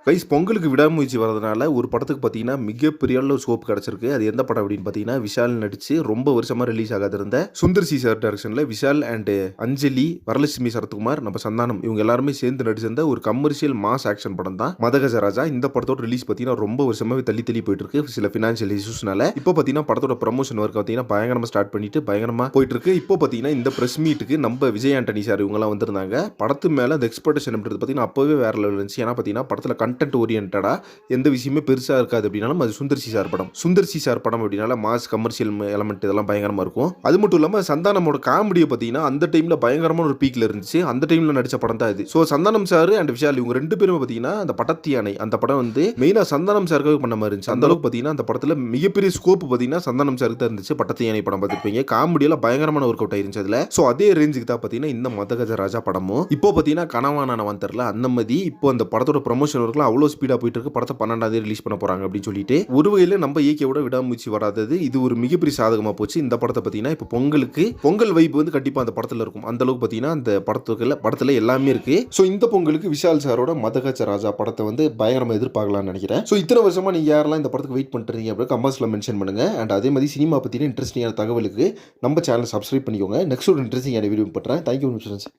Guys பொங்கலுக்கு விடாமுயற்சி வரதுனால ஒரு படத்துக்கு பார்த்தீங்கன்னா மிகப்பெரிய அளவு ஸ்கோப் கிடச்சிருக்கு. அது எந்த படம் அப்படின்னு பார்த்தீங்கன்னா, விஷால் நடிச்சு ரொம்ப வருஷமா ரிலீஸ் ஆகாது இருந்த சுந்தர் சி சார் டைரக்ஷனில் விஷால் அண்ட் அஞ்சலி, வரலட்சுமி சரத்குமார், நம்ம சந்தானம் இவங்க எல்லாருமே சேர்ந்து நடிச்சிருந்த ஒரு கமர்ஷியல் மாஸ் ஆக்ஷன் படம் தான் மதகஜராஜா. இந்த படத்தோட ரிலீஸ் பார்த்தீங்கன்னா ரொம்ப வருஷமாவே தள்ளி தள்ளி போயிட்டு இருக்கு. சில ஃபினான்ஷியல் இஷ்யூஸ்னால இப்போ பார்த்தீங்கன்னா படத்தோட ப்ரமோஷன் ஒர்க் பார்த்தீங்கன்னா பயங்கரமாக ஸ்டார்ட் பண்ணிட்டு பயங்கரமாக போயிட்டு இருக்கு. இப்போ பார்த்தீங்கன்னா இந்த பிரஸ் மீட்டுக்கு நம்ம விஜய் ஆண்டனி சார் இவங்கலாம் வந்திருந்தாங்க. படத்து மேலே அந்த எக்ஸ்பெக்டேஷன் பார்த்தீங்கன்னா அப்போவே வேற லெவல் இருந்துச்சு. ஏன்னா பார்த்தீங்கன்னா படத்தில் கண்டென்ட் ஓரியன்டா எந்த விஷயமே பெருசா இருக்காது அப்படின்னாலும் அது சுந்தர் சி சார் படம். சுந்தர் சி சார் படம் அப்படின்னால மாஸ் கமர்ஷியல் எலமெண்ட் இதெல்லாம் பயங்கரமா இருக்கும். அது மட்டும் இல்லாம சந்தானமோட காமெடியை பார்த்தீங்கன்னா அந்த டைம்ல பயங்கரமான ஒரு பீக்ல இருந்துச்சு. அந்த டைம்ல நடிச்ச படம் தான் இது. So Santhanam sir and Vishal இவங்க ரெண்டு பேரும் பார்த்தீங்கன்னா அந்த பட்டத்து யானை அந்த படம் வந்து மெயினா சந்தானம் சாருக்காக பண்ண மாதிரி இருந்துச்சு. அந்த அளவுக்கு பார்த்தீங்கன்னா அந்த படத்துல மிகப்பெரிய ஸ்கோப் பார்த்தீங்கன்னா சந்தானம் சாருக்கு தான் இருந்துச்சு. பட்டத்து யானை படம் பார்த்துருப்பீங்க. காமெடியெல்லாம் பயங்கரமான ஒர்க் அவுட் ஆயிருந்துச்சு அதுல. ஸோ அதே ரேஞ்சுக்கு தான் பார்த்தீங்கன்னா இந்த மதகஜராஜா படமும் இப்போ பார்த்தீங்கன்னா கனவான தெரியல அந்த மாதிரி இப்போ அந்த படத்தோட ப்ரமோஷன் ஒர்க்லாம் அவ்வளோ ஸ்பீடாக போயிட்டு இருக்கு. படத்தை 12ஆம் தேதி ரிலீஸ் பண்ண போறாங்க அப்படின்னு சொல்லிட்டு ஒரு வகையில் நம்ம இயக்கியோட விடாமுயற்சி வராதது இது ஒரு மிகப்பெரிய சாதகமாக போச்சு. இந்த படத்தை பார்த்தீங்கன்னா இப்போ பொங்கல் வைப்பு வந்து கண்டிப்பாக அந்த படத்தில் இருக்கும். அந்த அளவுக்கு பார்த்தீங்கன்னா அந்த படத்தில் எல்லாமே இருக்கு. ஸோ இந்த பொங்கலுக்கு விஷால் சாரோட மதகஜராஜா படத்தை வந்து பயங்கரமாக எதிர்பார்க்கலாம்னு நினைக்கிறேன். ஸோ இத்தனை வருஷமா நீங்க யாரெல்லாம் இந்த படத்துக்கு வெயிட் பண்ணுறீங்க அப்படின்னு கமெண்ட்ஸ்ல மென்ஷன் பண்ணுங்க. அண்ட் அதே மாதிரி சினிமா பற்றின இன்ட்ரெஸ்டிங்கான தகவலுக்கு நம்ம சேனல் சப்ஸ்கிரைப் பண்ணிக்கோங்க. நெக்ஸ்ட் ஒரு இன்ட்ரெஸ்டிங்கான வீடியோ பண்றேன். தேங்க்யூ.